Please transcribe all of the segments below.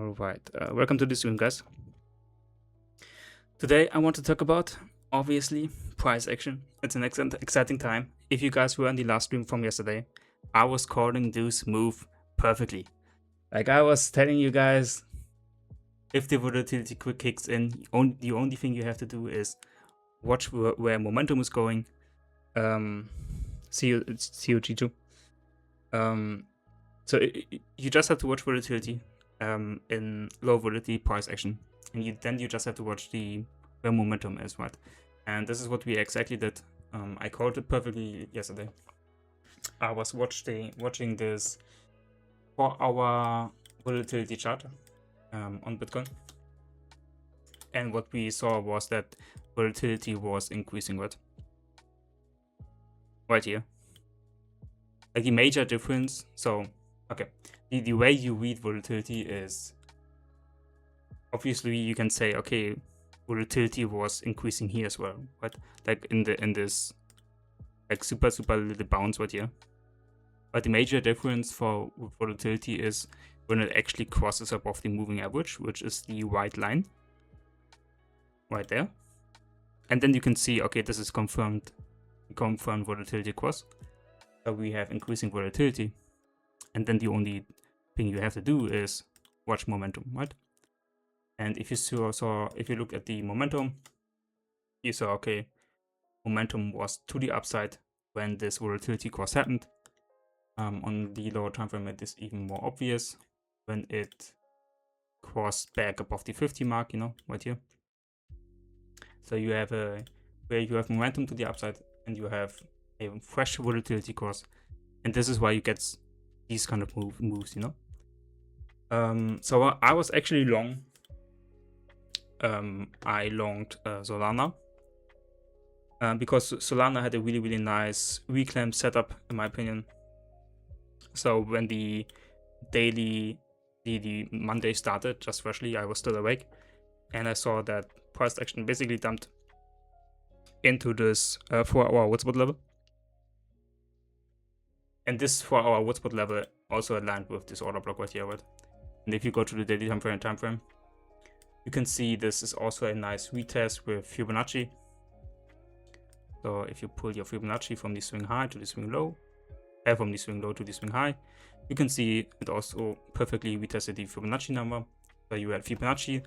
Alright, welcome to the stream, guys. Today I want to talk about, obviously, price action. It's an exciting time. If you guys were on the last stream from yesterday, I was calling this move perfectly. Like I was telling you guys, if the volatility quick kicks in, the only thing you have to do is watch where momentum is going. See you, G2. So you just have to watch volatility in low volatility price action, and then you just have to watch where momentum is, right? And this is what we exactly did. I called it perfectly yesterday. I was watching this 4-hour volatility chart on Bitcoin, and what we saw was that volatility was increasing, right here. Like the major difference. So okay, the way you read volatility is, obviously you can say, okay, volatility was increasing here as well, right? Like in this like super little bounce right here. But the major difference for volatility is when it actually crosses above the moving average, which is the white line right there. And then you can see, okay, this is confirmed volatility cross. So we have increasing volatility. And then the only thing you have to do is watch momentum, right? And if you look at the momentum, you saw, okay, momentum was to the upside when this volatility cross happened. On the lower time frame, it is even more obvious when it crossed back above the 50 mark, right here. So you have where you have momentum to the upside and you have a fresh volatility cross, and this is why you get these kind of moves, So I was actually long. I longed Solana because Solana had a really nice reclaim setup, in my opinion. So when the Monday started, just freshly, I was still awake, and I saw that price action basically dumped into this 4-hour Woodsbot level. And this 4-hour Woodsbot level also aligned with this order block right here, right? And if you go to the daily time frame, you can see this is also a nice retest with Fibonacci. So if you pull your Fibonacci from the swing high to the swing low, from the swing low to the swing high, you can see it also perfectly retested the Fibonacci number. So you had a Fibonacci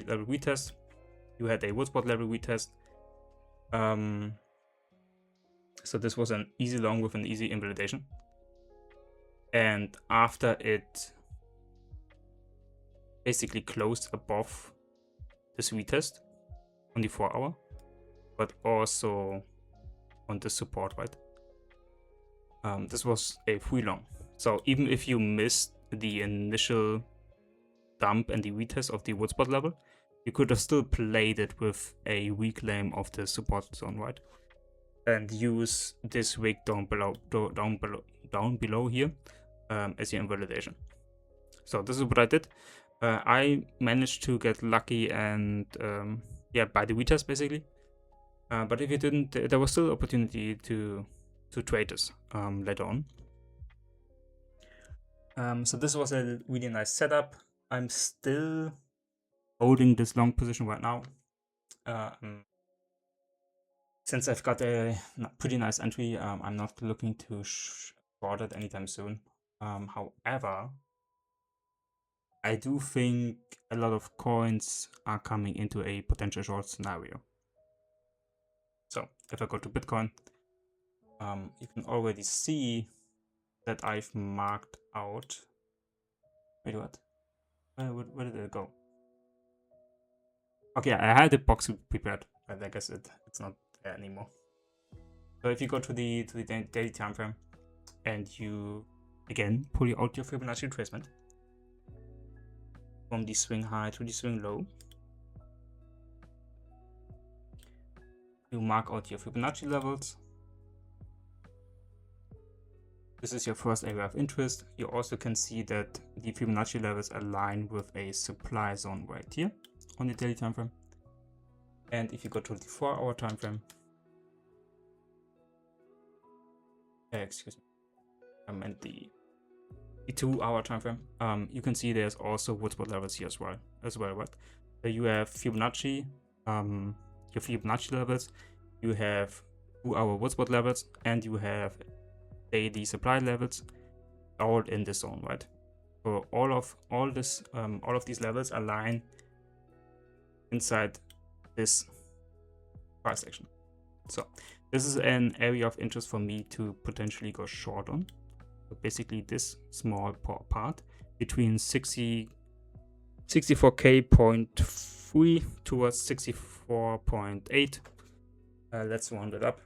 level retest, you had a Woodsbot level retest. So this was an easy long with an easy invalidation. And after it basically closed above this retest on the 4-hour, but also on the support, right? This was a free long. So even if you missed the initial dump and the retest of the Woodsbot level, you could have still played it with a reclaim of the support zone, right? And use this wick down below here as your invalidation. So this is what I did. I managed to get lucky and buy the retest basically. But if you didn't, there was still opportunity to trade this later on. So this was a really nice setup. I'm still holding this long position right now. Since I've got a pretty nice entry, I'm not looking to short it anytime soon. However, I do think a lot of coins are coming into a potential short scenario. So if I go to Bitcoin, you can already see that I've marked out. Wait, what? Where did it go? Okay, I had the box prepared, but I guess it's not there anymore. So if you go to the daily time frame and you again pull out your Fibonacci retracement from the swing high to the swing low, you mark out your Fibonacci levels. This is your first area of interest. You also can see that the Fibonacci levels align with a supply zone right here on the daily time frame. And if you go to the 4-hour time frame, excuse me, I meant the 2-hour time frame, you can see there's also Woodsbot levels here as well, right? So you have Fibonacci, your Fibonacci levels, you have 2-hour Woodsbot levels, and you have daily supply levels, all in this zone, right? So all of these levels align inside this price action. So this is an area of interest for me to potentially go short on. So basically this small part between 64K.3 towards 64.8. Let's round it up.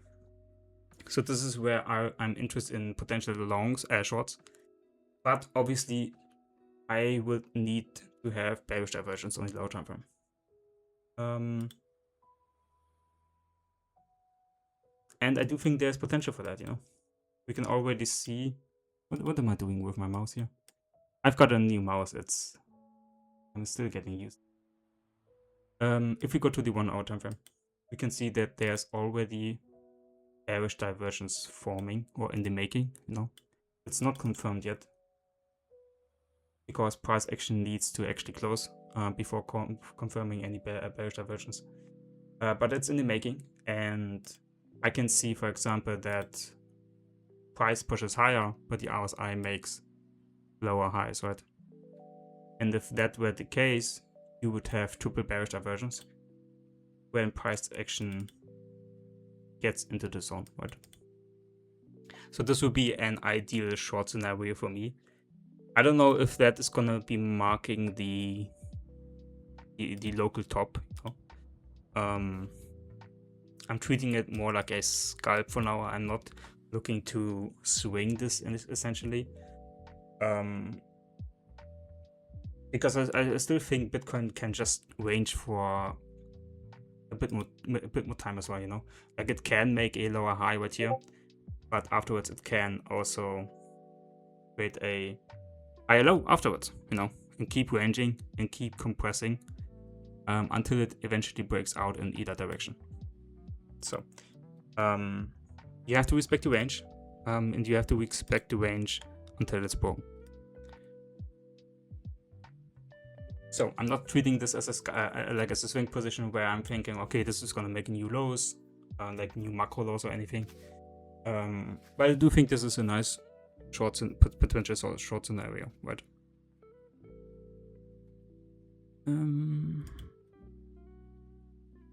So this is where I'm interested in potential longs, shorts. But obviously I would need to have bearish divergence on the lower time frame. And I do think there's potential for that, you know. We can already see... What am I doing with my mouse here? I've got a new mouse. I'm still getting used. If we go to the 1 hour time frame, we can see that there's already bearish divergence forming or in the making, you know. It's not confirmed yet because price action needs to actually close before confirming any bearish divergence. But it's in the making, and I can see, for example, that price pushes higher, but the RSI makes lower highs, right? And if that were the case, you would have triple bearish divergence when price action gets into the zone, right? So this would be an ideal short scenario for me. I don't know if that is gonna be marking the local top, you know? I'm treating it more like a scalp for now. I'm not looking to swing this essentially, because I still think Bitcoin can just range for a bit more time as well, you know. Like it can make a lower high right here, but afterwards it can also create a higher low afterwards, you know, and keep ranging and keep compressing until it eventually breaks out in either direction. So you have to respect the range, and you have to respect the range until it's broken. So I'm not treating this as a swing position where I'm thinking, okay, this is gonna make new lows, like new macro lows or anything. But I do think this is a nice potential short scenario, right?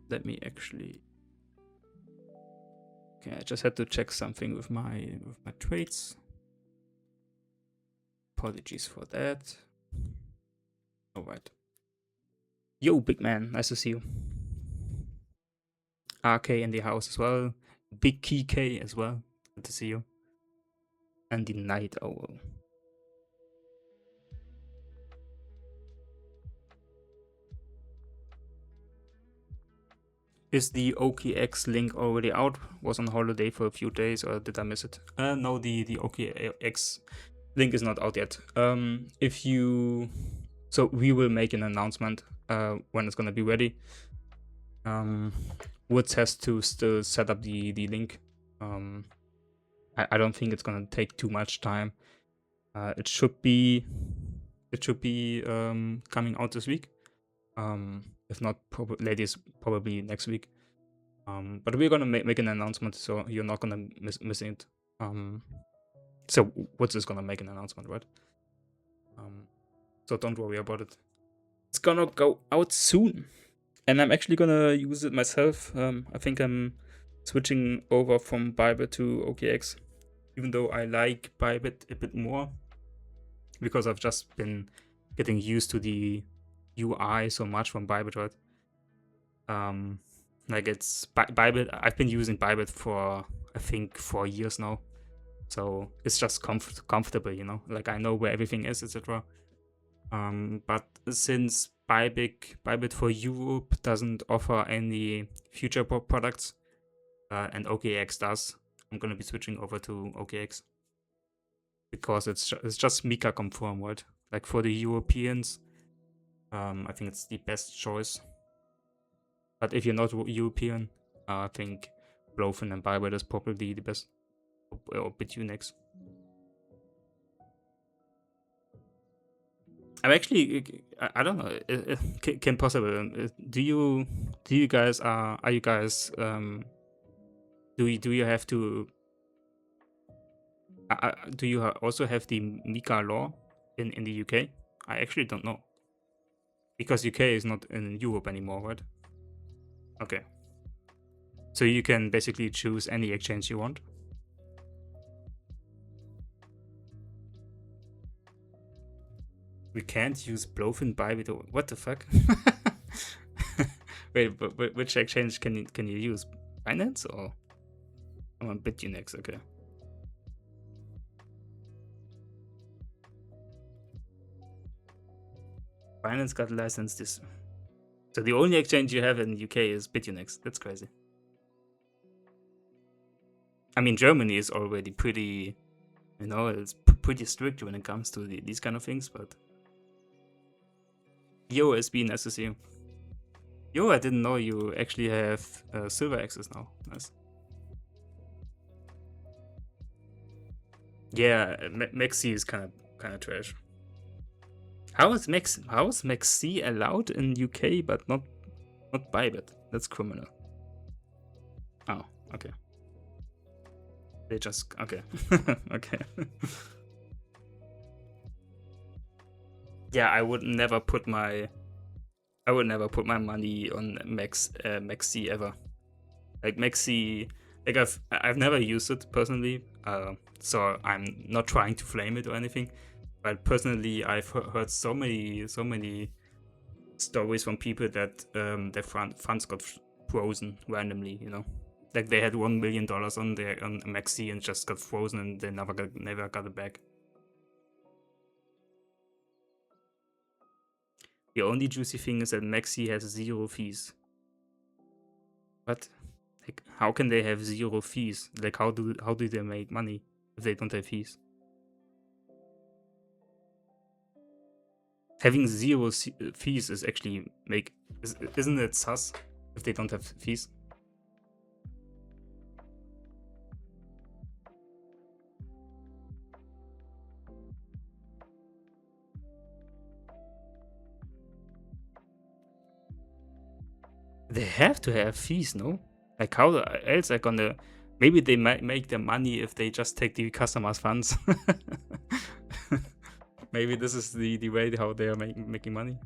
Let me actually. Okay, I just had to check something with my trades. Apologies for that. All right. Yo, big man, nice to see you. RK in the house as well. Big Key K as well. Good to see you. And the Night Owl. Is the OKX link already out? Was on holiday for a few days, or did I miss it? No, the OKX link is not out yet. So we will make an announcement when it's gonna be ready. Woods has to still set up the link. I don't think it's gonna take too much time. It should be coming out this week. If not, probably next week. But we're gonna make an announcement, so you're not gonna miss it. So Woods is gonna make an announcement, right? So don't worry about it. It's gonna go out soon, and I'm actually gonna use it myself. I think I'm switching over from Bybit to OKX, even though I like Bybit a bit more, because I've just been getting used to the UI so much from Bybit, right? Like it's Bybit. I've been using Bybit for I think 4 years now, so it's just comfortable, you know. Like I know where everything is, etc. But since Bybit for Europe doesn't offer any future products, and OKX does, I'm gonna be switching over to OKX because it's just Mika conform, right? Like for the Europeans, I think it's the best choice. But if you're not European, I think Blofin and Bybit is probably the best, or Bitunics. I'm actually, I don't know, can possible. Do you guys are you guys do you have to do you also have the MiCA law in the UK? I actually don't know, because UK is not in Europe anymore, right? Okay, so you can basically choose any exchange you want. We can't use Blofin Bybit. What the fuck? Wait, but which exchange can you use? Binance or on BitUnix? Okay. Binance got licensed this. So the only exchange you have in the UK is BitUnix. That's crazy. I mean, Germany is already pretty, you know, it's pretty strict when it comes to these kind of things, but USB necessary. Yo, I didn't know you actually have silver access now. Nice. Yeah, Maxi is kind of trash. How is Maxi allowed in UK but not Bybit? That's criminal. Oh, okay. They just okay. Okay. Yeah, I would never put my money on Maxi ever. Like Maxi, like I've never used it personally, so I'm not trying to flame it or anything. But personally, I've heard so many stories from people that their funds got frozen randomly. You know, like they had $1 million on Maxi and just got frozen and they never got it back. The only juicy thing is that Maxi has 0 fees. What? Like, how can they have 0 fees? Like, how do they make money if they don't have fees? Having 0 fees is actually isn't it sus if they don't have fees? They have to have fees, no? Like, how else are gonna? Maybe they might make their money if they just take the customers' funds. Maybe this is the way how they are making money.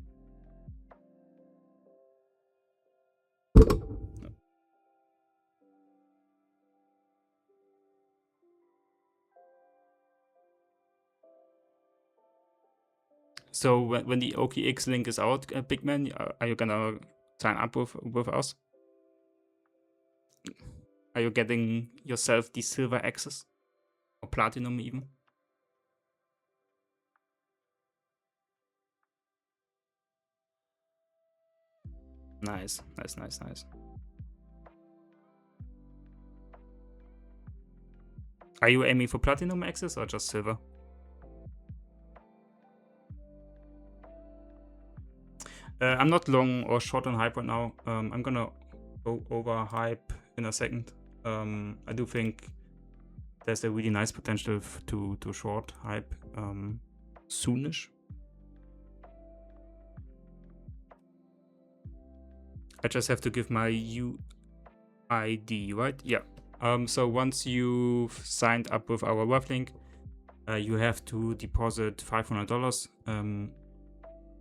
So when the OKX link is out, big man, are you gonna sign up with us? Are you getting yourself the silver access or platinum even? Nice. Are you aiming for platinum access or just silver? I'm not long or short on hype right now. I'm gonna go over hype in a second. I do think there's a really nice potential to short hype soonish. I just have to give my UID, right? Yeah. So once you've signed up with our web link, you have to deposit $500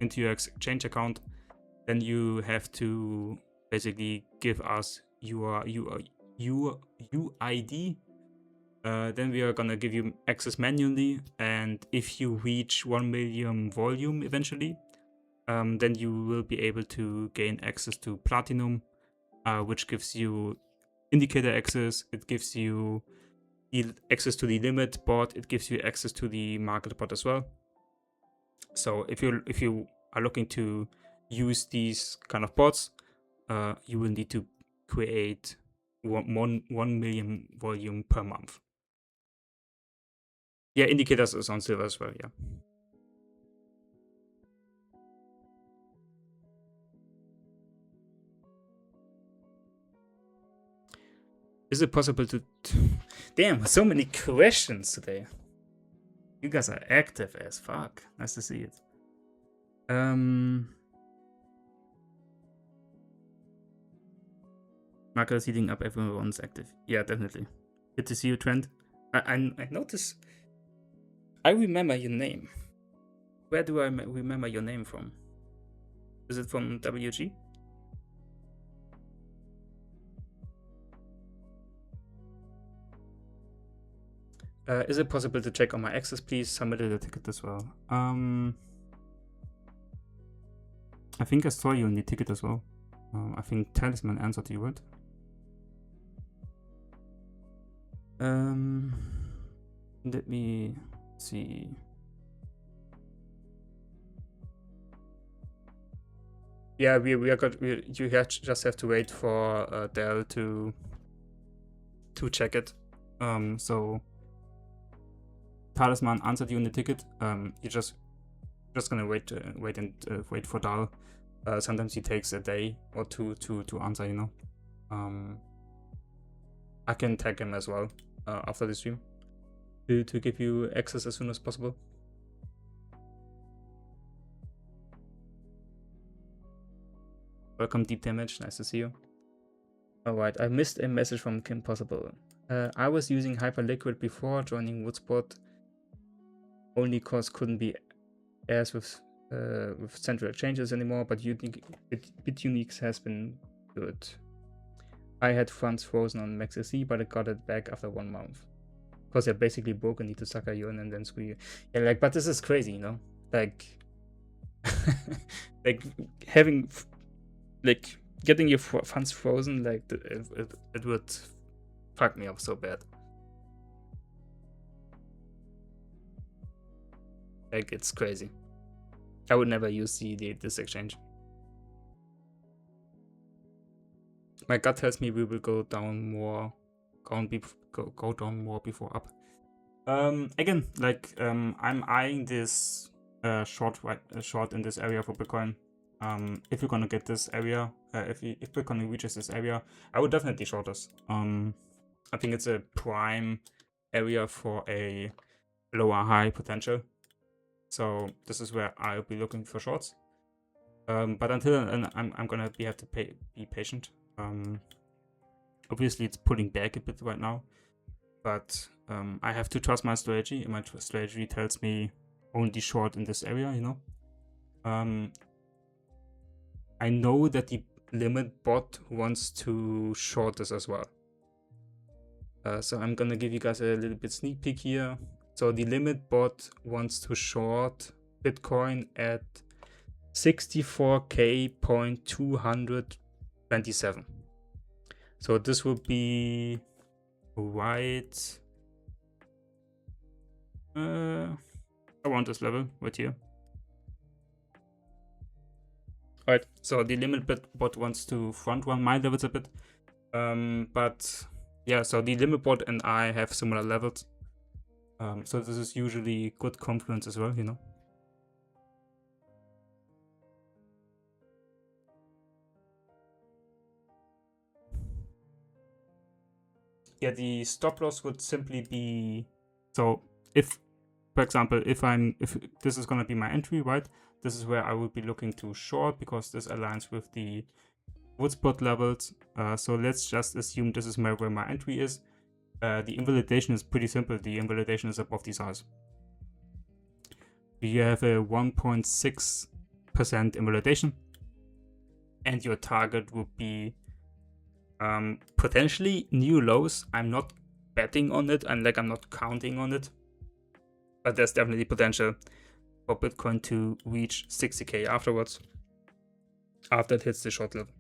into your exchange account. Then you have to basically give us your UID. Then we are gonna give you access manually, and if you reach 1 million volume eventually, then you will be able to gain access to platinum, which gives you indicator access. It gives you access to the limit bot. It gives you access to the market bot as well. So if you are looking to use these kind of bots, you will need to create 1 million volume per month. Yeah, indicators is on silver as well. Yeah. Is it possible to? Damn, so many questions today. You guys are active as fuck. Nice to see it. Market is heating up, everyone's active. Yeah, definitely. Good to see you, Trent. I notice. I remember your name. Where do I remember your name from? Is it from WG? Is it possible to check on my access, please? Submitted a ticket as well. I think I saw you in the ticket as well. I think Talisman answered you, right? Let me see. Yeah, we are good. You just have to wait for Dell to check it. So Talisman answered you in the ticket. You just gonna wait for Dal. Sometimes he takes a day or two to answer. You know. I can tag him as well after the stream to give you access as soon as possible. Welcome, Deep Damage. Nice to see you. Alright, I missed a message from Kim Possible. I was using Hyperliquid before joining Woodsbot, only cause couldn't be as with central exchanges anymore, but BitUnix has been good. I had funds frozen on MaxSC, but I got it back after 1 month. Because they're basically broken, need to sucker you in and then screw you. Yeah, like, but this is crazy, you know? Like, like having, like, getting your funds frozen, like, it would fuck me up so bad. Like, it's crazy. I would never use this exchange. My gut tells me we will go down more, go down more before up. Again, like I'm eyeing this short in this area for Bitcoin. If you're gonna get this area, if Bitcoin reaches this area, I would definitely short this. I think it's a prime area for a lower high potential. So this is where I'll be looking for shorts. But until then, I'm gonna have to be patient. Obviously it's pulling back a bit right now, but I have to trust my strategy, and my strategy tells me only short in this area, you know. I know that the limit bot wants to short this as well. So I'm gonna give you guys a little bit sneak peek here. So the limit bot wants to short Bitcoin at 64K.227. So this will be right around this level right here. Alright, so the limit bot wants to front run my levels a bit. But yeah, so the limit bot and I have similar levels. So this is usually good confluence as well, you know. Yeah, the stop loss would simply be, so if, for example, if this is gonna be my entry, right? This is where I would be looking to short because this aligns with the Woodsbot levels. So let's just assume this is where my entry is. The invalidation is pretty simple. The invalidation is above the size. You have a 1.6% invalidation, and your target would be potentially new lows. I'm not betting on it, and I'm not counting on it, but there's definitely potential for Bitcoin to reach 60K afterwards, after it hits the short level.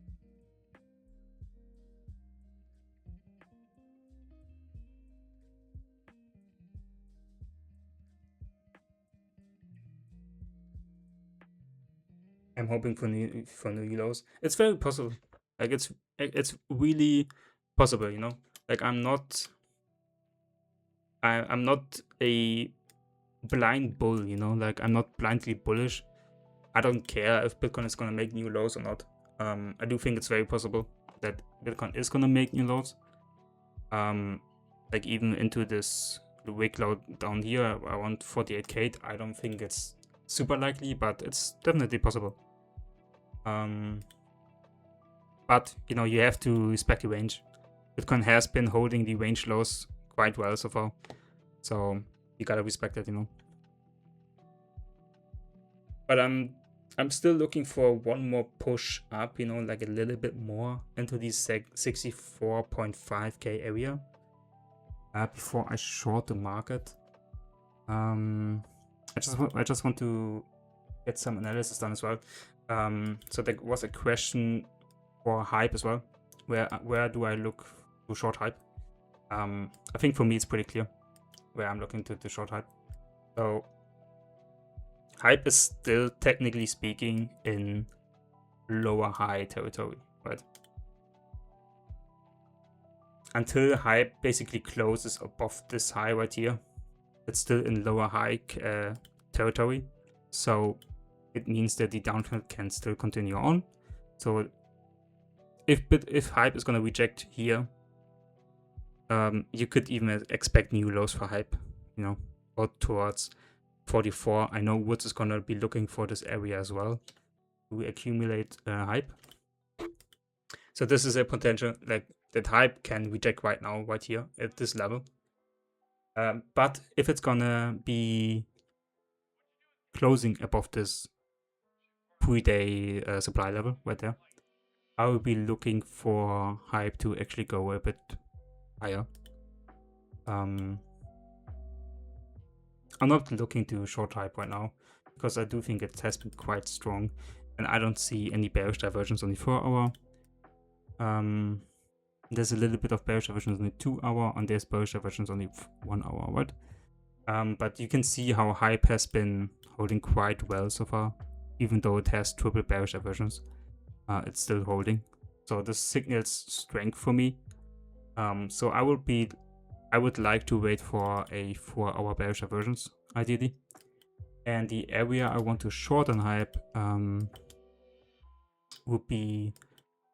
I'm hoping for new lows. It's very possible. Like it's really possible, you know. Like I'm not a blind bull, you know. Like I'm not blindly bullish. I don't care if Bitcoin is gonna make new lows or not. I do think it's very possible that Bitcoin is gonna make new lows. Like even into this wick low down here around 48K, I don't think it's super likely, but it's definitely possible. But you know, you have to respect the range. Bitcoin has been holding the range lows quite well so far, so you gotta respect it, you know. But I'm still looking for one more push up, you know, like a little bit more into the 64.5k area before I short the market. I just want to get some analysis done as well. So there was a question for hype as well. Where do I look to short hype? I think for me it's pretty clear where I'm looking to short hype. So hype is still technically speaking in lower high territory, right? Until hype basically closes above this high right here, it's still in lower high territory. So it means that the downtrend can still continue on. So if hype is gonna reject here, you could even expect new lows for hype, you know, or towards 44. I know Woods is gonna be looking for this area as well to accumulate hype. So this is a potential, like, that hype can reject right now, right here at this level. But if it's gonna be closing above this pre-day supply level right there, I will be looking for hype to actually go a bit higher. I'm not looking to short hype right now because I do think it has been quite strong, and I don't see any bearish divergence on the 4 hour. There's a little bit of bearish divergence on the 2 hour, and there's bearish divergence on the 1 hour, right? But you can see how hype has been holding quite well so far, even though it has triple bearish divergence. It's still holding, so this signals strength for me. So I would like to wait for a 4 hour bearish divergence ideally, and the area I want to short on hype would be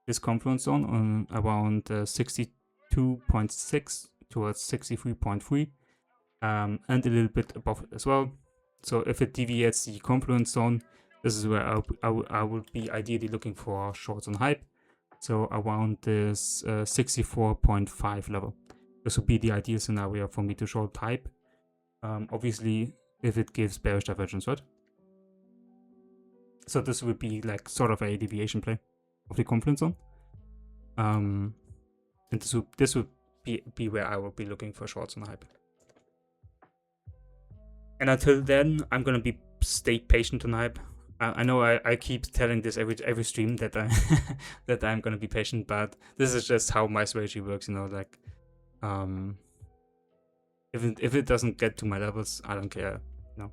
this confluence zone on around 62.6 towards 63.3, and a little bit above it as well. So if it deviates the confluence zone, this is where I would be ideally looking for shorts on hype. So around this 64.5 level. This would be the ideal scenario for me to short hype. Obviously, if it gives bearish divergence, right? So this would be like sort of a deviation play of the confluence zone. And this would be where I will be looking for shorts on hype. And until then, I'm gonna stay patient on hype. I know I keep telling this every stream that that I'm gonna be patient, but this is just how my strategy works, you know. Like, if it doesn't get to my levels, I don't care, you know.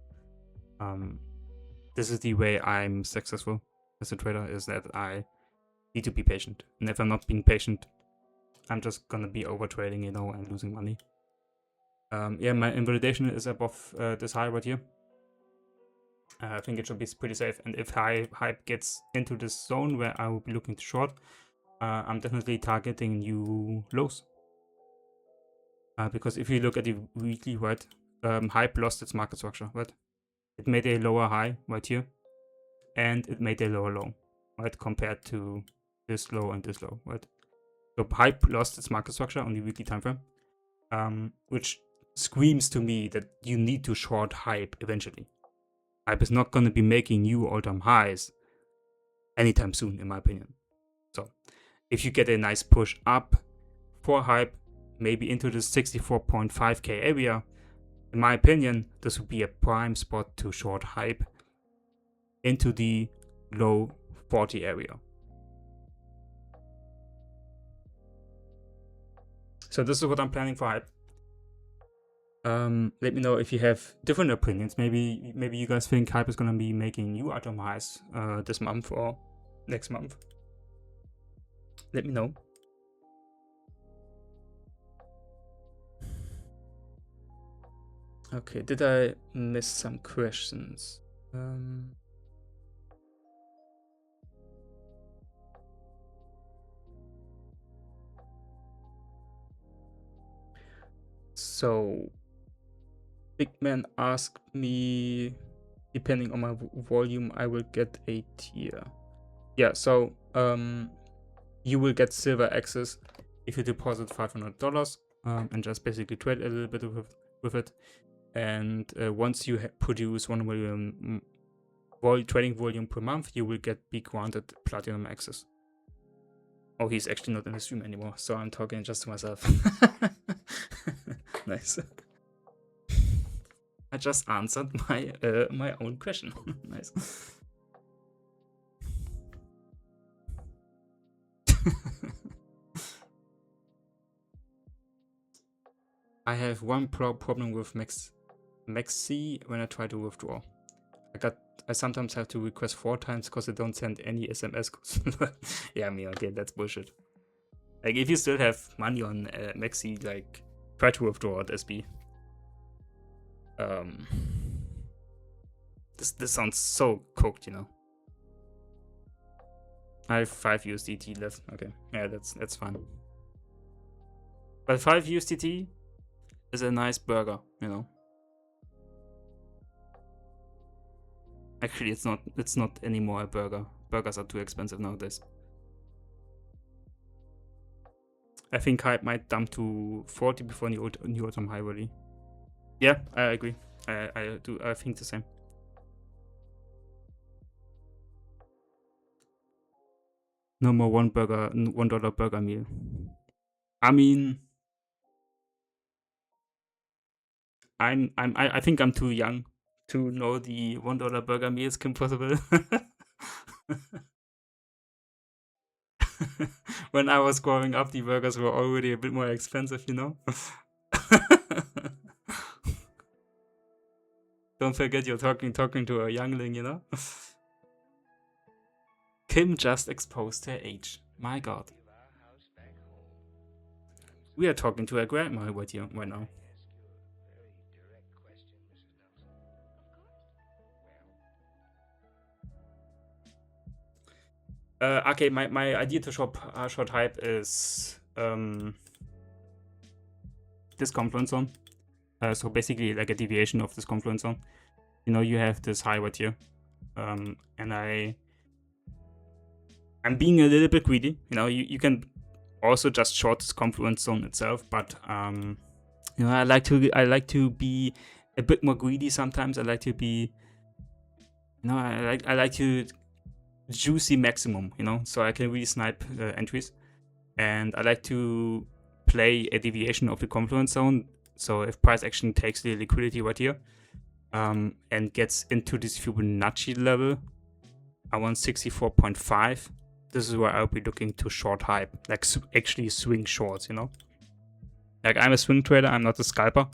This is the way I'm successful as a trader, is that I need to be patient, and if I'm not being patient, I'm just gonna be over trading, you know, and losing money. Yeah, my invalidation is above this high right here. I think it should be pretty safe, and if hype gets into this zone where I will be looking to short, I'm definitely targeting new lows. Because if you look at the weekly, right, hype lost its market structure, right? It made a lower high right here, and it made a lower low, right, compared to this low and this low, right? So hype lost its market structure on the weekly time frame, which screams to me that you need to short hype eventually. Hype is not going to be making new all-time highs anytime soon, in my opinion. So if you get a nice push up for hype, maybe into the 64.5k area, in my opinion, this would be a prime spot to short hype into the low 40 area. So this is what I'm planning for hype. Let me know if you have different opinions. Maybe you guys think hype is gonna be making new all-time highs this month or next month. Let me know. Okay, did I miss some questions? So Big Man asked me depending on my volume, I will get a tier. Yeah, so you will get silver access if you deposit $500 and just basically trade a little bit with it. And once you produce 1 million trading volume per month, you will be granted platinum access. Oh, he's actually not in the stream anymore, so I'm talking just to myself. Nice. I just answered my own question. Nice. I have one problem with Maxi when I try to withdraw. I sometimes have to request 4 times because they don't send any SMS codes. Yeah, I mean, okay, that's bullshit. Like, if you still have money on Maxi, like, try to withdraw at SB. This sounds so cooked, you know. I have 5 USDT left. Okay, yeah, that's fine. But 5 USDT is a nice burger, you know. Actually, it's not anymore a burger. Burgers are too expensive nowadays. I think hype might dump to 40 before new autumn high rally. Yeah, I agree. I think the same. No more $1 burger meal. I mean, I think I'm too young to know the $1 burger meal is impossible. When I was growing up, the burgers were already a bit more expensive, you know. Don't forget you're talking to a youngling, you know. Kim just exposed her age. My God. We are talking to a grandma right now. Okay, my idea to short hype is this confluence zone. So basically like a deviation of this confluence zone. You know, you have this high right here. And I'm being a little bit greedy. You know, you can also just short this confluence zone itself, but you know, I like to be a bit more greedy sometimes. I like to be, you know, I like to juicy maximum, you know, so I can really snipe entries. And I like to play a deviation of the confluence zone. So if price action takes the liquidity right here and gets into this Fibonacci level, I want 64.5. This is where I'll be looking to short hype, like actually swing shorts, you know. Like, I'm a swing trader, I'm not a scalper,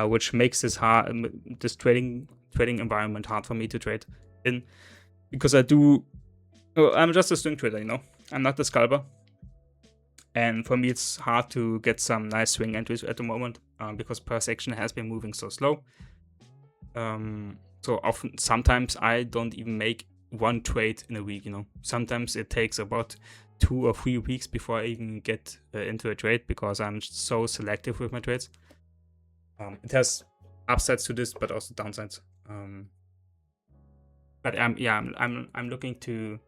which makes this trading environment hard for me to trade in, because I'm just a swing trader, you know. I'm not a scalper, and for me it's hard to get some nice swing entries at the moment because price action has been moving so slow. So sometimes I don't even make one trade in a week, you know. Sometimes it takes about 2 or 3 weeks before I even get into a trade, because I'm so selective with my trades. It has upsides to this, but also downsides. But I'm looking to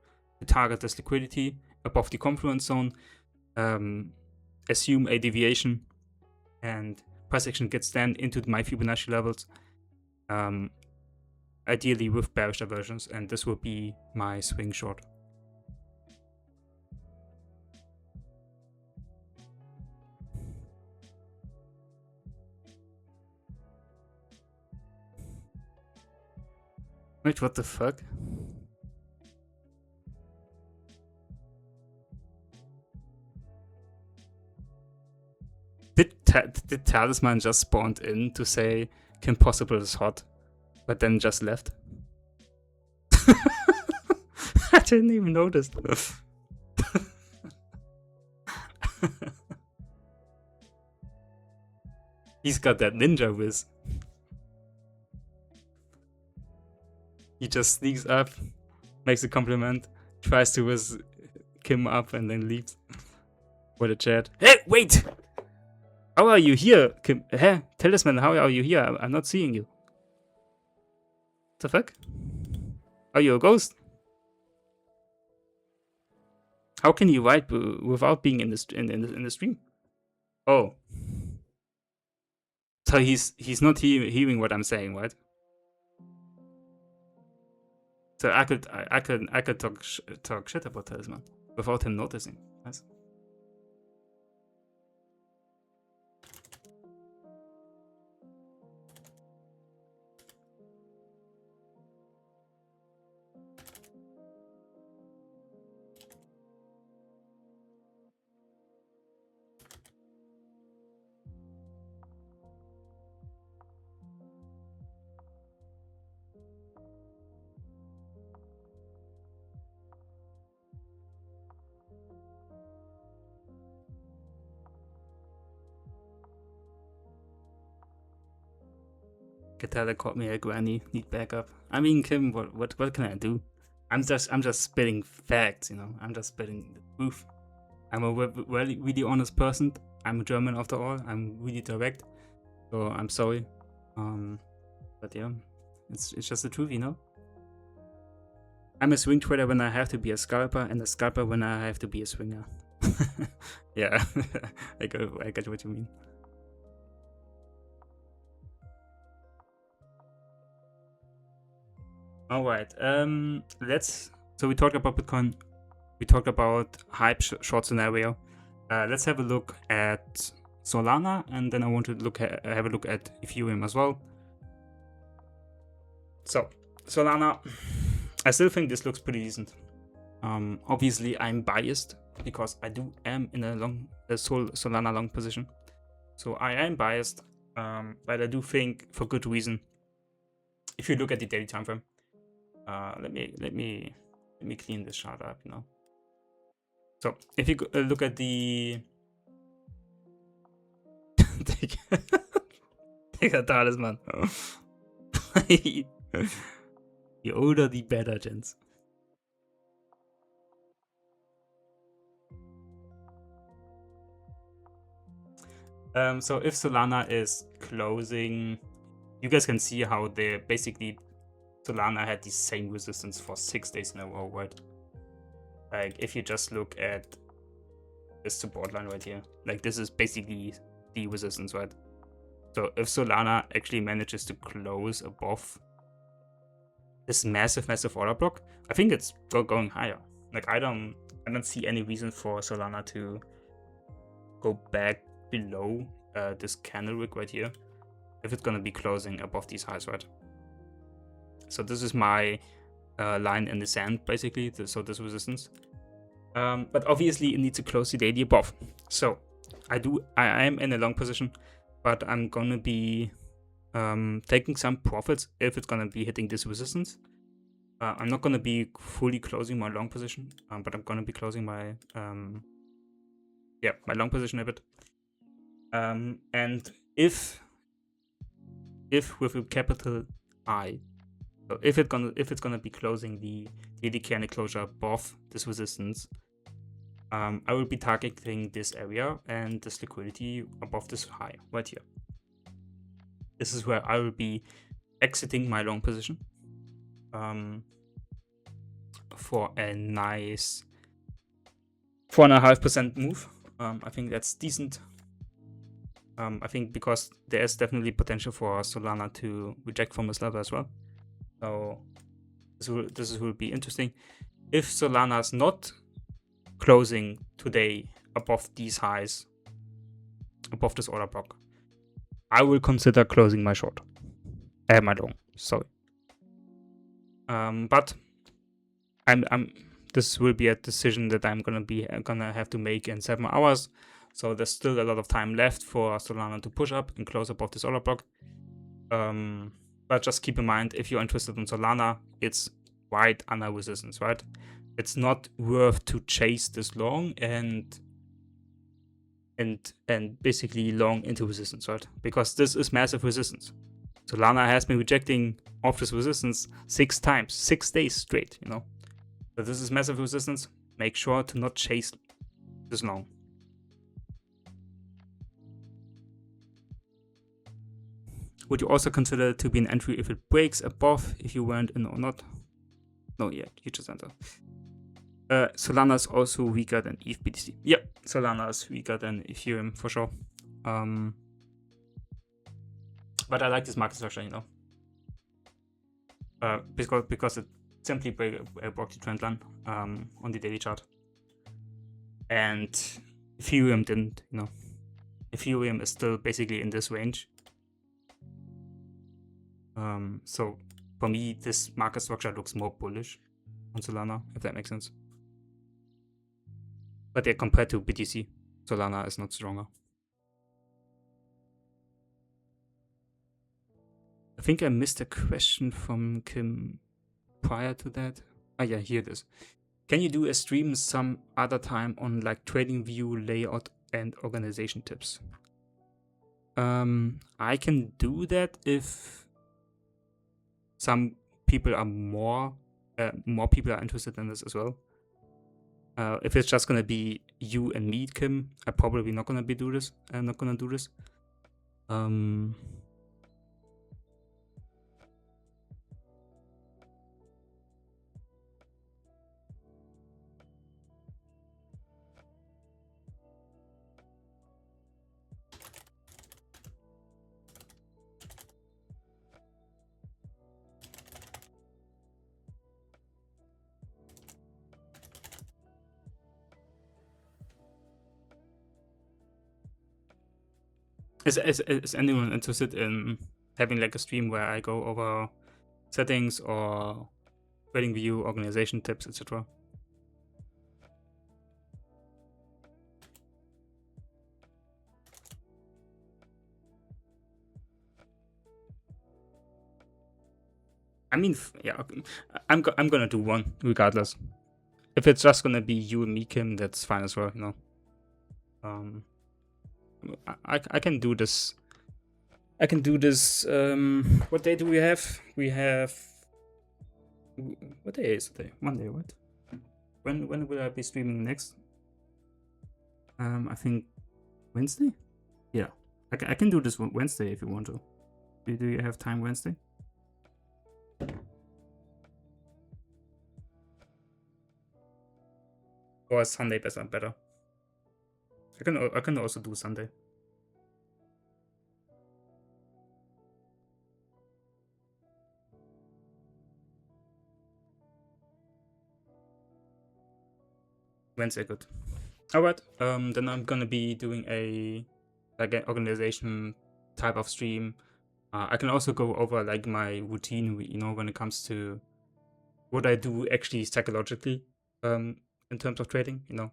target this liquidity above the confluence zone, assume a deviation, and price action gets then into my Fibonacci levels. Ideally with bearish diversions, and this will be my swing short. Wait, what the fuck? Did Talisman just spawned in to say Kim Possible is hot, but then just left? I didn't even notice. He's got that ninja whiz. He just sneaks up, makes a compliment, tries to whiz Kim up, and then leaves. What a chat. Hey, wait! How are you here, Kim? Hey, Talisman, how are you here? I'm not seeing you. The fuck? Are you a ghost? How can you write without being in the stream? Oh, so he's not hearing what I'm saying, right? So I could talk shit about Talisman without him noticing. Nice. Getalle called me a granny, need backup. I mean, Kim, what can I do? I'm just spitting facts, you know. I'm just spitting the truth. I'm a really honest person. I'm German after all. I'm really direct, so I'm sorry. But yeah, it's just the truth, you know. I'm a swing trader when I have to be a scalper, and a scalper when I have to be a swinger. Yeah, I get what you mean. All right. So we talked about Bitcoin. We talked about hype short scenario. Let's have a look at Solana, and then I want to have a look at Ethereum as well. So Solana, I still think this looks pretty decent. Obviously, I'm biased because I am in a Solana long position. So I am biased, but I do think for good reason. If you look at the daily time frame. Let me clean this chart up, you know. So if you look at the take a talisman. The older the better, gents. So if Solana is closing, you guys can see how they basically Solana had the same resistance for 6 days in a row, right? Like, if you just look at this support line right here, like, this is basically the resistance, right? So if Solana actually manages to close above this massive order block, I think it's going higher. Like, I don't see any reason for Solana to go back below this candle wick right here if it's gonna be closing above these highs, right? So this is my line in the sand, basically, so this resistance. But obviously it needs to close the daily above. So I am in a long position, but I'm gonna be taking some profits if it's gonna be hitting this resistance. I'm not gonna be fully closing my long position, but I'm gonna be closing my my long position a bit. And if with a capital I, so if it's gonna be closing the daily candle closure above this resistance, I will be targeting this area and this liquidity above this high right here. This is where I will be exiting my long position for a nice 4.5% move. I think that's decent. I think because there is definitely potential for Solana to reject from this level as well. So this will be interesting. If Solana is not closing today above these highs, above this order block, I will consider closing my short. My long, sorry. But this will be a decision that I'm gonna have to make in 7 hours. So there's still a lot of time left for Solana to push up and close above this order block. But just keep in mind, if you're interested in Solana, it's right under resistance, right? It's not worth to chase this long and basically long into resistance, right? Because this is massive resistance. Solana has been rejecting off this resistance 6 times, 6 days straight, you know? So this is massive resistance. Make sure to not chase this long. Would you also consider it to be an entry if it breaks above if you went in or not? No, yeah, you just enter. Solana is also weaker than ETH BTC. Yep, Solana is weaker than Ethereum for sure. But I like this market structure, you know, because it simply broke the trend line on the daily chart, and Ethereum didn't. You know, Ethereum is still basically in this range. So for me, this market structure looks more bullish on Solana, if that makes sense. But yeah, compared to BTC, Solana is not stronger. I think I missed a question from Kim prior to that. Ah, yeah, here it is. Can you do a stream some other time on like trading view, layout, and organization tips? I can do that if some people are more people are interested in this as well. If it's just gonna be you and me, Kim, I'm probably not gonna do this. I'm not gonna do this. Is anyone interested in having like a stream where I go over settings or trading view, organization tips, etc.? I mean, yeah, I'm gonna do one regardless. If it's just gonna be you and me, Kim, that's fine as well, you know. I can do this. I can do this. What day do we have? We have. What day is today? Monday, what? When will I be streaming next? I think Wednesday. Yeah, I can do this Wednesday if you want to. Do you have time Wednesday? Or is Sunday better? I can also do Sunday. Wednesday, good. Alright, then I'm gonna be doing an organization type of stream. I can also go over like my routine, you know, when it comes to what I do actually psychologically, in terms of trading, you know,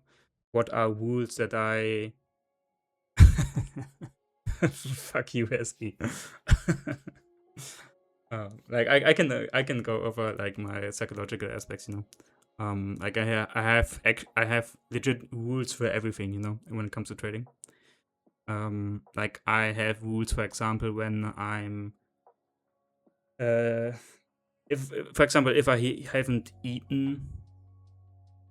what are rules that I fuck USD. Like I can go over like my psychological aspects, you know. Like I have legit rules for everything, you know, when it comes to trading. Like I have rules, for example, when I'm if I haven't eaten,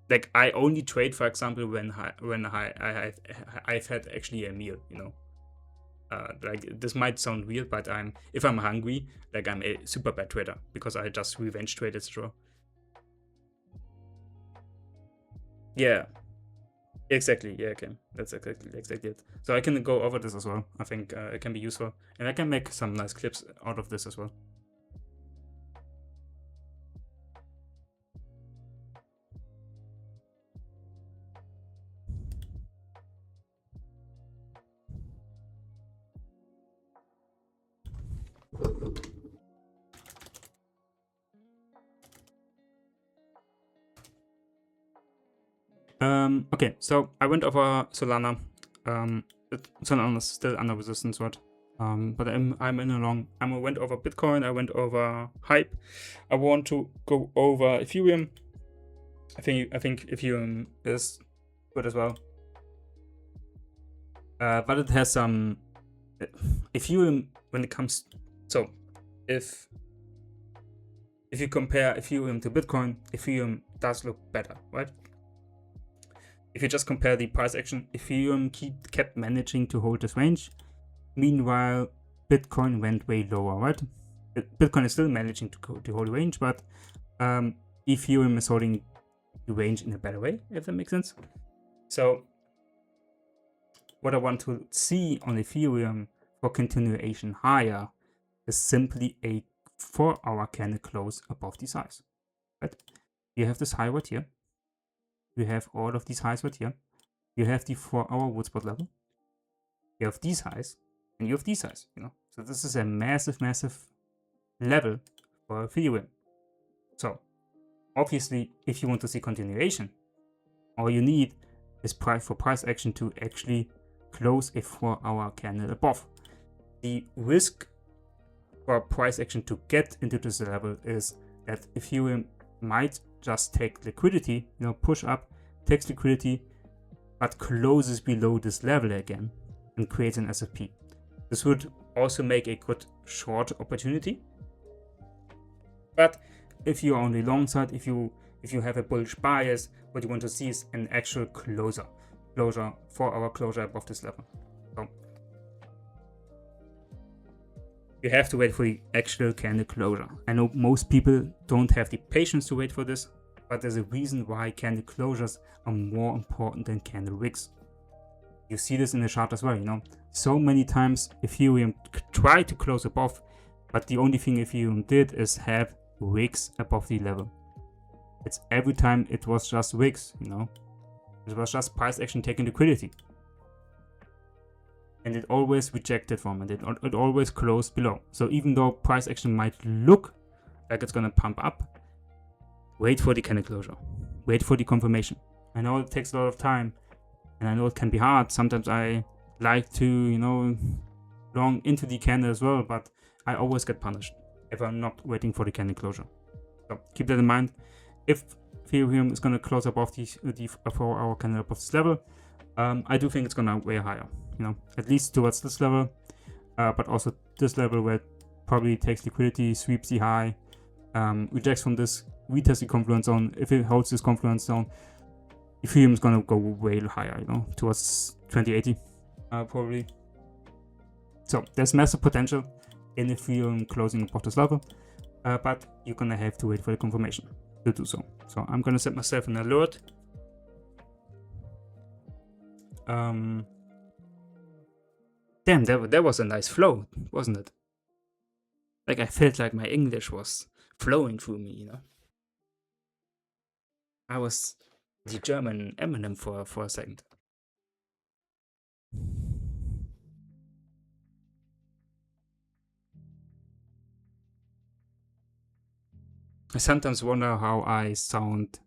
like I only trade, for example, when I've had actually a meal, you know. Like this might sound weird, but if I'm hungry, like I'm a super bad trader because I just revenge trade, etc. Yeah, exactly. Yeah, okay, that's exactly it. So I can go over this as well. I think it can be useful, and I can make some nice clips out of this as well. Okay, so I went over Solana. Solana is still under resistance, right? But I'm in a long. I went over Bitcoin. I went over Hype. I want to go over Ethereum. I think Ethereum is good as well. But it has some Ethereum when it comes. So if you compare Ethereum to Bitcoin, Ethereum does look better, right? If you just compare the price action, Ethereum kept managing to hold this range. Meanwhile, Bitcoin went way lower, right? Bitcoin is still managing to hold range, but Ethereum is holding the range in a better way, if that makes sense. So what I want to see on Ethereum for continuation higher is simply a 4-hour candle close above these highs. Right? You have this high right here. You have all of these highs right here. You have the 4-hour Woodsbot level. You have these highs, and you have these highs. So this is a massive, massive level for Ethereum. So obviously, if you want to see continuation, all you need is price action to actually close a 4-hour candle above. The risk for price action to get into this level is that Ethereum might just take liquidity, push up, takes liquidity, but closes below this level again and creates an SFP. This would also make a good short opportunity. But if you're on the long side, if you have a bullish bias, what you want to see is an actual closure, 4-hour closure above this level. So you have to wait for the actual candle closure. I know most people don't have the patience to wait for this, but there's a reason why candle closures are more important than candle wicks. You see this in the chart as well, So many times Ethereum tried to close above, but the only thing Ethereum did is have wicks above the level. It's every time it was just wicks, It was just price action taking liquidity. And it always rejected from it. It always closed below. So even though price action might look like it's gonna pump up, wait for the candle closure. Wait for the confirmation. I know it takes a lot of time, and I know it can be hard. Sometimes I like to, long into the candle as well, but I always get punished if I'm not waiting for the candle closure. So keep that in mind. If Ethereum is going to close above the 4-hour candle above this level, I do think it's going to way higher, at least towards this level, but also this level where it probably takes liquidity, sweeps the high, rejects from this, retests the confluence zone. If it holds this confluence zone, Ethereum is going to go way higher, towards 2080, probably. So there's massive potential in Ethereum closing above this level, but you're going to have to wait for the confirmation to do so. So I'm going to set myself an alert. Damn, that was a nice flow, wasn't it? Like I felt like my English was flowing through me, I was the German Eminem for a second. I sometimes wonder how I sound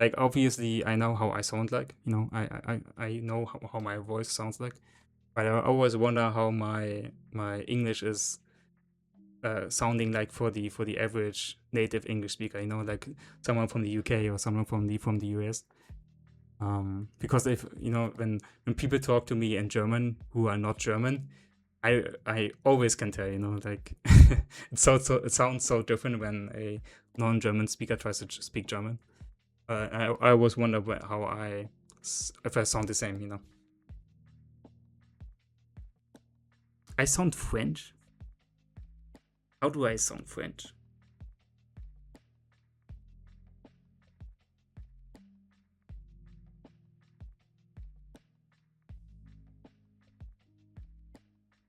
like obviously I know how I sound like, I know how my voice sounds like, but I always wonder how my English is sounding like for the average native English speaker, like someone from the UK or someone from the US. Because if when people talk to me in German who are not German, I always can tell, like it sounds so different when a non-German speaker tries to speak German. I always wonder if I sound the same, I sound French. How do I sound French?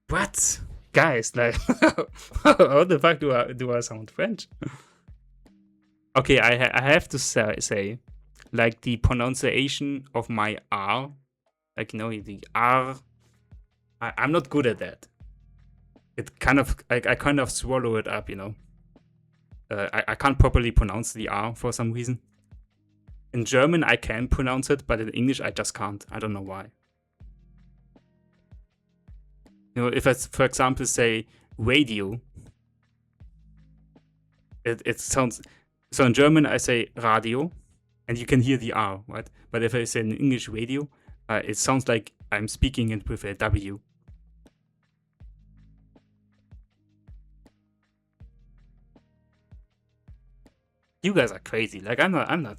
What? Guys, like, how the fuck do I sound French? Okay, I have to say, like, the pronunciation of my R, like, the R, I'm not good at that. It kind of, like, I kind of swallow it up, I can't properly pronounce the R for some reason. In German, I can pronounce it, but in English, I just can't. I don't know why. If I, for example, say radio, it sounds... So in German, I say radio, and you can hear the R, right? But if I say in English radio, it sounds like I'm speaking it with a W. You guys are crazy. Like, I'm not...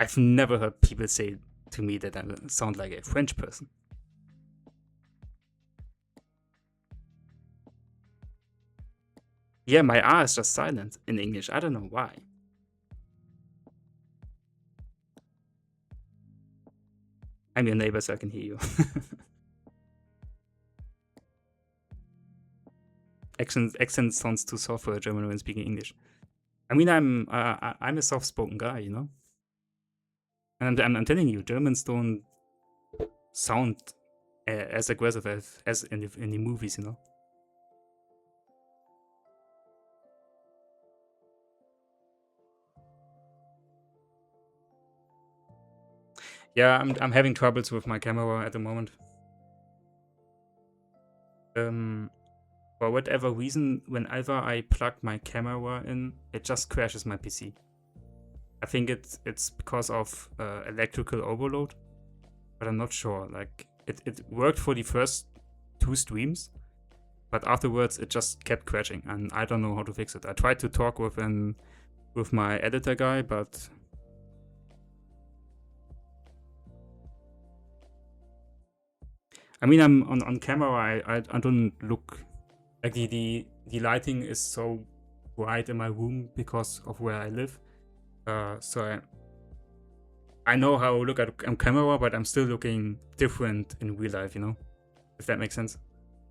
I've never heard people say to me that I sound like a French person. Yeah, my R is just silent in English. I don't know why. I'm your neighbor, so I can hear you. Accent sounds too soft for a German when speaking English. I mean, I'm a soft-spoken guy, you know. And I'm telling you, Germans don't sound as aggressive as in the movies, you know. Yeah, I'm having troubles with my camera at the moment. For whatever reason, whenever I plug my camera in, it just crashes my PC. I think it's because of electrical overload, but I'm not sure. Like it worked for the first 2 streams, but afterwards it just kept crashing, and I don't know how to fix it. I tried to talk with my editor guy, but I mean, I'm on camera. I don't look like the lighting is so bright in my room because of where I live. So I know how I look at on camera, but I'm still looking different in real life. You know, if that makes sense.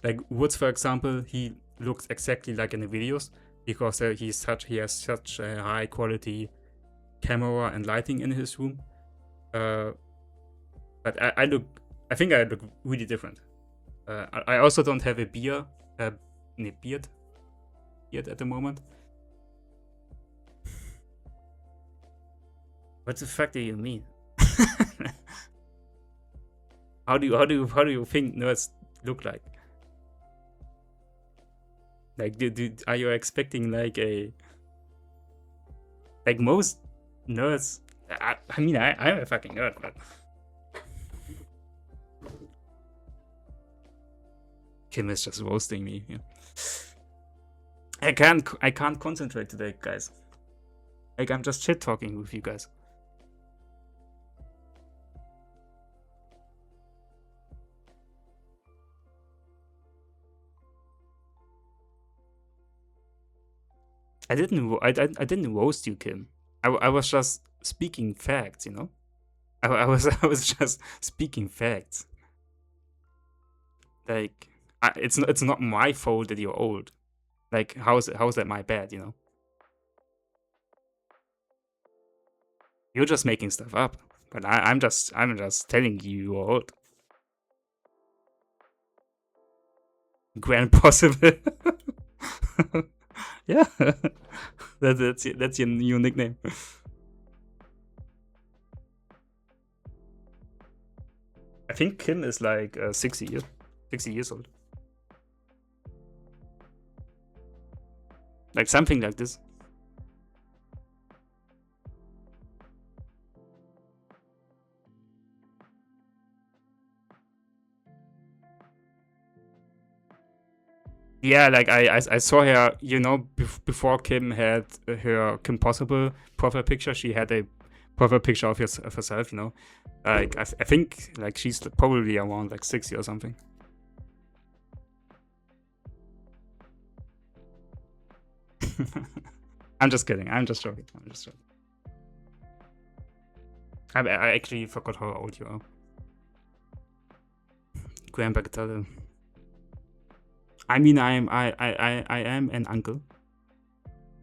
Like Woods, for example, he looks exactly like in the videos because he has such a high quality camera and lighting in his room. But I think I look really different. I also don't have a beard at the moment. What the fuck do you mean? How do you think nerds look like? Like, are you expecting like most nerds? I mean, I'm a fucking nerd, but Kim is just roasting me. Yeah. I can't concentrate today, guys. Like, I'm just shit talking with you guys. I didn't roast you, Kim. I was just speaking facts, you know. I was just speaking facts. Like, it's not my fault that you're old. Like, how's that my bad, you know? You're just making stuff up, but I'm just telling you you're old. Grand possible. Yeah, that's your new nickname. I think Kim is like 60 years old. Like something like this. Yeah, like I saw her, you know, before Kim had her Kim Possible profile picture, she had a profile picture of herself, you know. Like I think like she's probably around like 60 or something. I'm just kidding. I'm just joking. I actually forgot how old you are. Grandpa Getalle. I mean, I am an uncle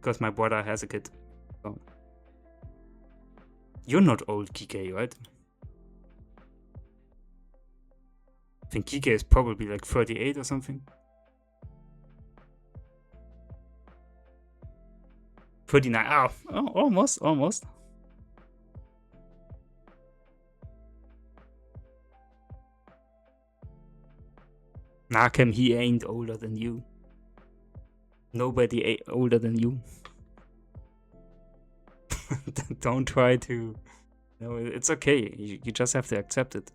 because my brother has a kid. So. You're not old, Kike, right? I think Kike is probably like 38 or something. 39. Oh, almost. Nah, Kim, he ain't older than you. Nobody older than you. Don't try to. No, it's okay. You just have to accept it.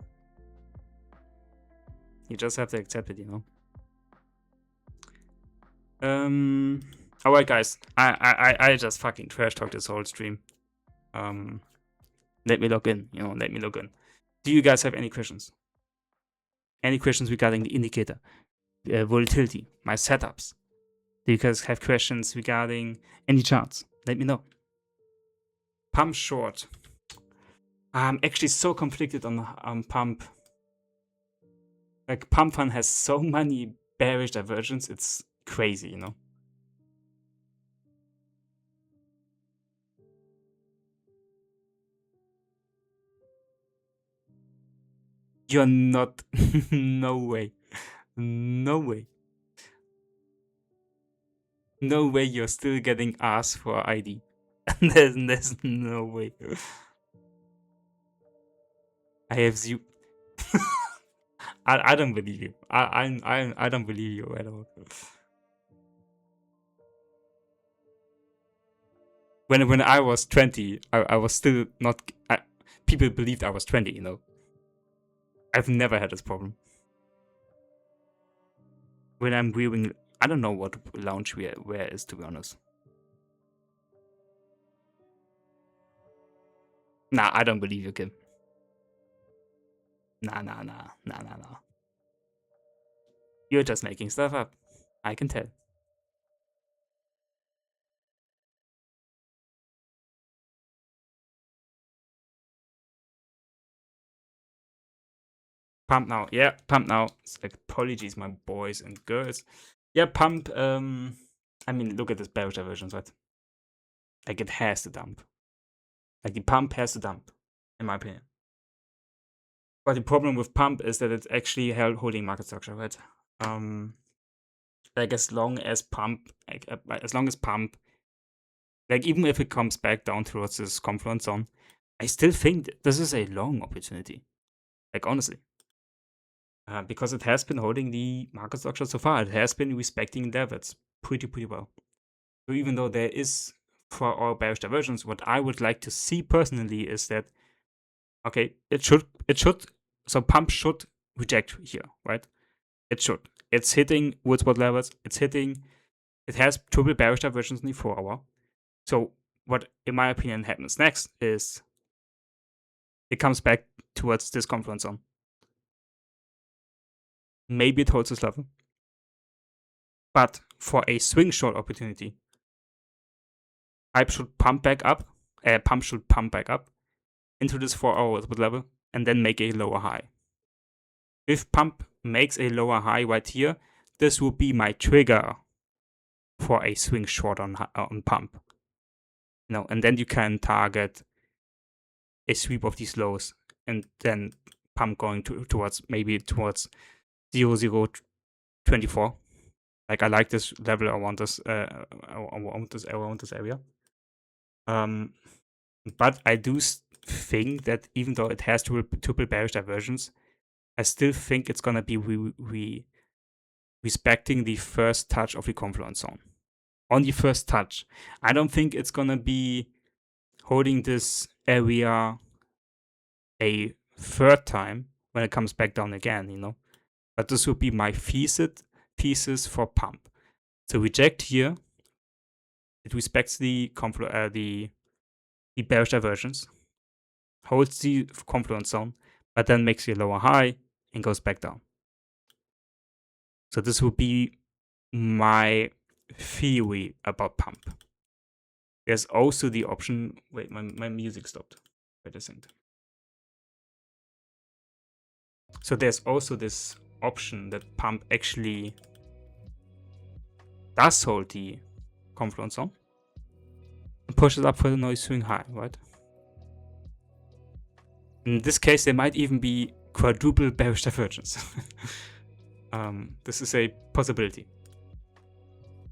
You just have to accept it, you know. Alright, guys. I just fucking trash talk this whole stream. Let me log in. You know, let me log in. Do you guys have any questions? Any questions regarding the indicator, volatility, my setups, Do you guys have questions regarding any charts? Let me know. Pump short. I'm actually so conflicted on pump. Like, pump fund has so many bearish divergence, it's crazy, you know? You're not. No way. No way. No way you're still getting asked for ID. there's no way. I have zero. I don't believe you. I don't believe you at all. When I was 20, I was still not. People believed I was 20. You know. I've never had this problem. When I'm viewing, I don't know what lounge where is, to be honest. Nah, I don't believe you, Kim. Nah. You're just making stuff up. I can tell. Pump now. Yeah, pump now. It's like, apologies, my boys and girls. Yeah, pump. I mean, look at this bearish divergence, right? Like, it has to dump. Like, the pump has to dump, in my opinion. But the problem with pump is that it's actually holding market structure, right? Like, as long as pump, like, even if it comes back down towards this confluence zone, I still think this is a long opportunity. Like, honestly. Because it has been holding the market structure so far. It has been respecting levels pretty well. So even though there is, for all bearish divergence, what I would like to see personally is that, okay, it should, so pump should reject here, right? It should. It's hitting Woodsbot levels. It has triple bearish divergence in the 4 hour. So what, in my opinion, happens next is it comes back towards this confluence zone. Maybe it holds this level. But for a swing short opportunity, pump should pump back up into this 4 hours level and then make a lower high. If pump makes a lower high right here, this will be my trigger for a swing short on pump. You know, and then you can target a sweep of these lows and then pump going towards 0024. Like, I like this level. I want this area. But I do think that even though it has triple bearish divergence, I still think it's gonna be respecting the first touch of the confluence zone. On the first touch, I don't think it's gonna be holding this area a third time when it comes back down again, you know. But this would be my thesis for pump. So reject here. It respects the bearish divergence, holds the confluence zone, but then makes a lower high and goes back down. So this would be my theory about pump. There's also the option. Wait, my music stopped. Wait a second. So there's also this option that pump actually does hold the confluence zone and pushes up for the noise swing high, right? In this case, there might even be quadruple bearish divergence. This is a possibility.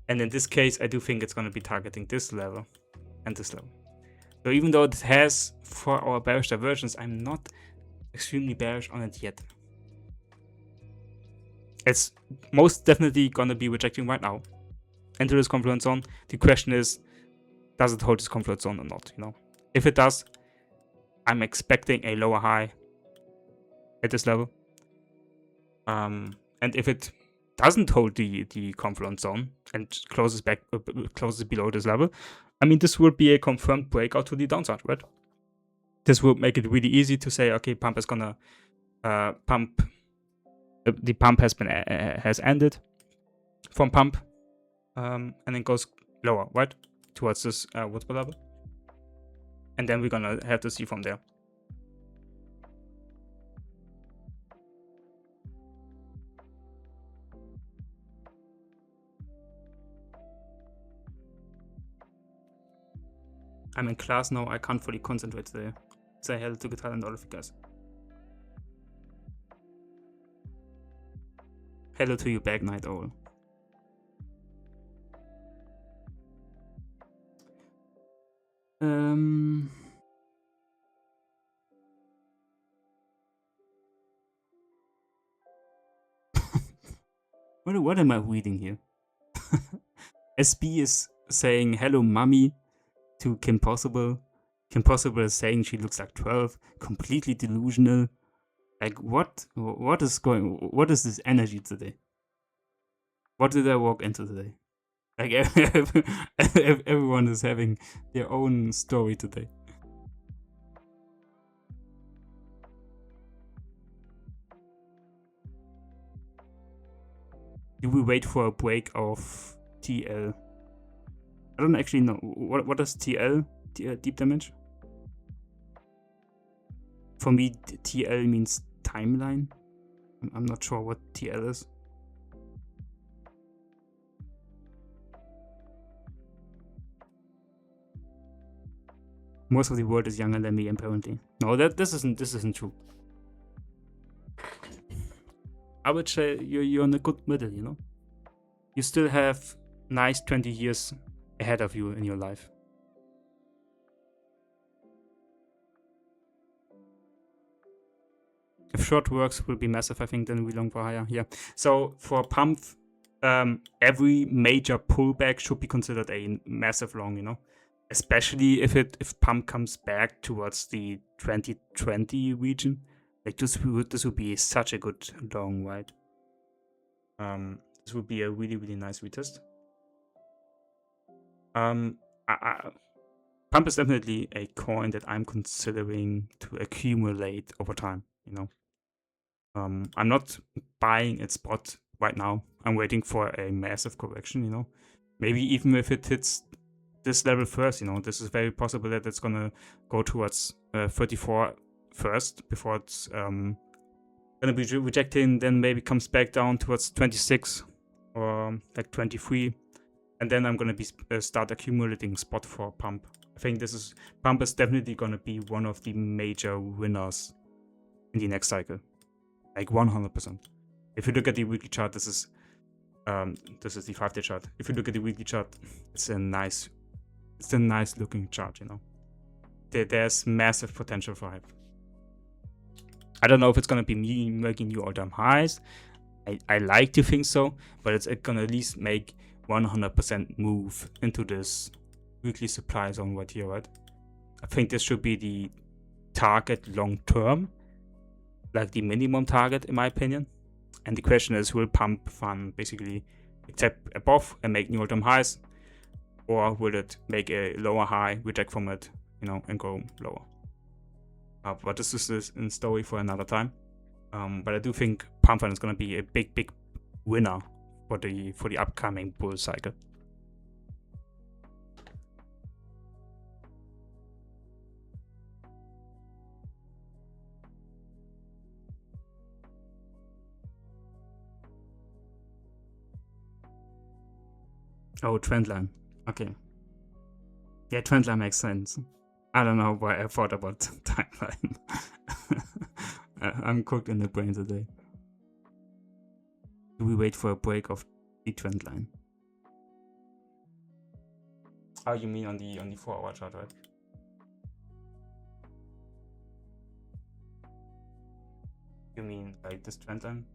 And in this case, I do think it's going to be targeting this level and this level. So even though it has 4 hour bearish divergence, I'm not extremely bearish on it yet. It's most definitely going to be rejecting right now into this confluence zone. The question is, does it hold this confluence zone or not? You know, if it does, I'm expecting a lower high at this level. And if it doesn't hold the confluence zone and closes below this level, I mean, this would be a confirmed breakout to the downside, right? This would make it really easy to say, okay, pump is gonna pump. The pump has ended from pump. and then goes lower, right? Towards this Woodsbot level. And then we're gonna have to see from there. I'm in class now, I can't fully concentrate today. Say hello to Getalle and all of you guys. Hello to you back, Night Owl. What am I reading here? SB is saying hello mummy to Kim Possible. Kim Possible is saying she looks like 12, completely delusional. Like what is this energy today? What did I walk into today? Like everyone is having their own story today. Do we wait for a break of TL? I don't actually know. What is TL? Deep damage? For me, TL means timeline. I'm not sure what TL is. Most of the world is younger than me, apparently. No, this isn't true. I would say you're in a good middle, you know? You still have nice 20 years ahead of you in your life. If short works will be massive, I think, then we long for higher. Yeah. So for pump, every major pullback should be considered a massive long, you know? Especially if pump comes back towards the 2020 region. Like this would be such a good long ride. This would be a really, really nice retest. Pump is definitely a coin that I'm considering to accumulate over time, you know. I'm not buying its spot right now. I'm waiting for a massive correction, you know. Maybe even if it hits this level first, you know, this is very possible that it's gonna go towards 34 first before it's gonna be rejecting, then maybe comes back down towards 26 or like 23, and then I'm gonna be start accumulating spot for pump. I think pump is definitely gonna be one of the major winners in the next cycle, like 100%. If you look at the weekly chart, this is the 5-day chart. If you look at the weekly chart, it's a nice looking chart, you know. There's massive potential for hype. I don't know if it's gonna be me making new all-time highs. I like to think so, but it's gonna at least make 100% move into this weekly supply zone right here, right? I think this should be the target long term, like the minimum target in my opinion. And the question is, will pump fund basically tap above and make new all-time highs, or will it make a lower high, reject from it, you know, and go lower? But this is a story for another time. But I do think pump fund is going to be a big winner for the upcoming bull cycle. Oh, trendline. Okay. Yeah, trendline makes sense. I don't know why I thought about timeline. I'm cooked in the brain today. Do we wait for a break of the trend line? Oh, you mean on the 4-hour chart, right? You mean like this trend line?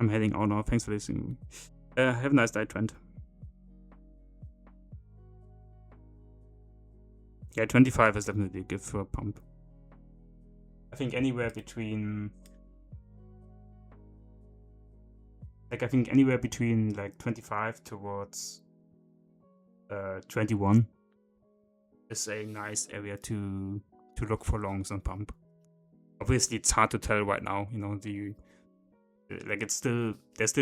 I'm heading out now. Thanks for listening. Have a nice day, Trent. Yeah, 25 is definitely a gift for a pump. I think anywhere between like 25 towards 21 is a nice area to look for longs on pump. Obviously, it's hard to tell right now. You know, like there's still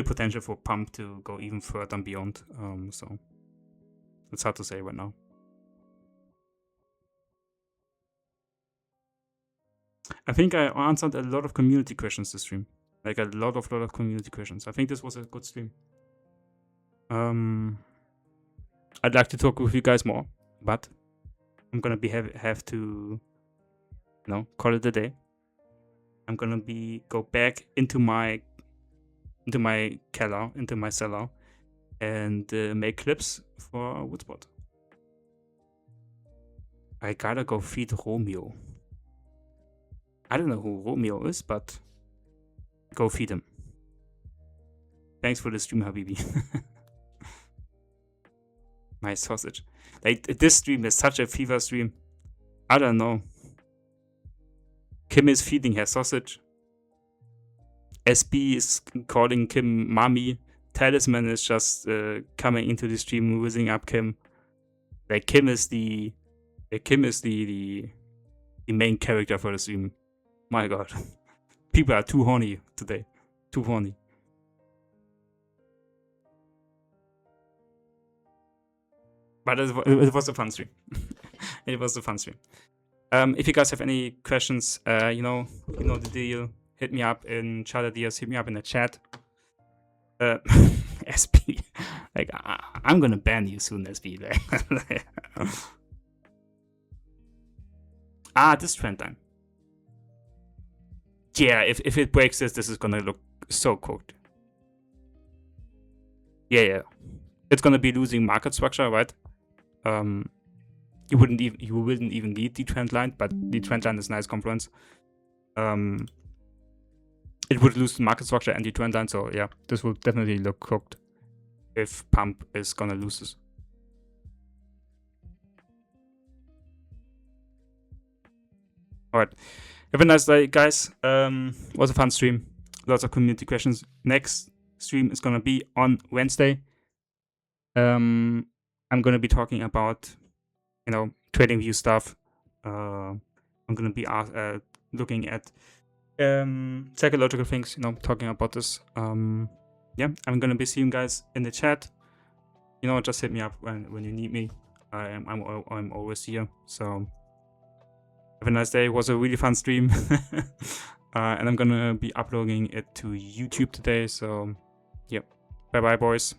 potential for pump to go even further and beyond. So it's hard to say right now. I think I answered a lot of community questions this stream. Like a lot of community questions. I think this was a good stream. I'd like to talk with you guys more, but I'm gonna have to, call it a day. I'm gonna go back into my cellar, and make clips for Woodsbot. I gotta go feed Romeo. I don't know who Romeo is, but go feed him. Thanks for the stream, Habibi. My sausage. Like, this stream is such a fever stream. I don't know. Kim is feeding her sausage. SB is calling Kim mommy. Talisman is just coming into the stream, whizzing up Kim. Like, Kim is the main character for the stream. My god. People are too horny today. Too horny. But it was a fun stream. It was a fun stream. If you guys have any questions, you know the deal. Hit me up in chat ideas. Hit me up in the chat. SB, like I'm gonna ban you soon, SB. This trend line. Yeah, if it breaks this is gonna look so cooked. Yeah. It's gonna be losing market structure, right? You wouldn't even need the trend line, but the trend line is nice confluence. It would lose the market structure and the trend line, so yeah, this will definitely look cooked if pump is gonna lose this. Alright. Have a nice day, guys. Was a fun stream. Lots of community questions. Next stream is gonna be on Wednesday. I'm gonna be talking about, trading view stuff. I'm gonna be looking at psychological things, talking about this. Yeah, I'm gonna be seeing you guys in the chat. Just hit me up when you need me. I'm always here. So have a nice day. It was a really fun stream. And I'm gonna be uploading it to YouTube today. So, yep. Bye bye, boys.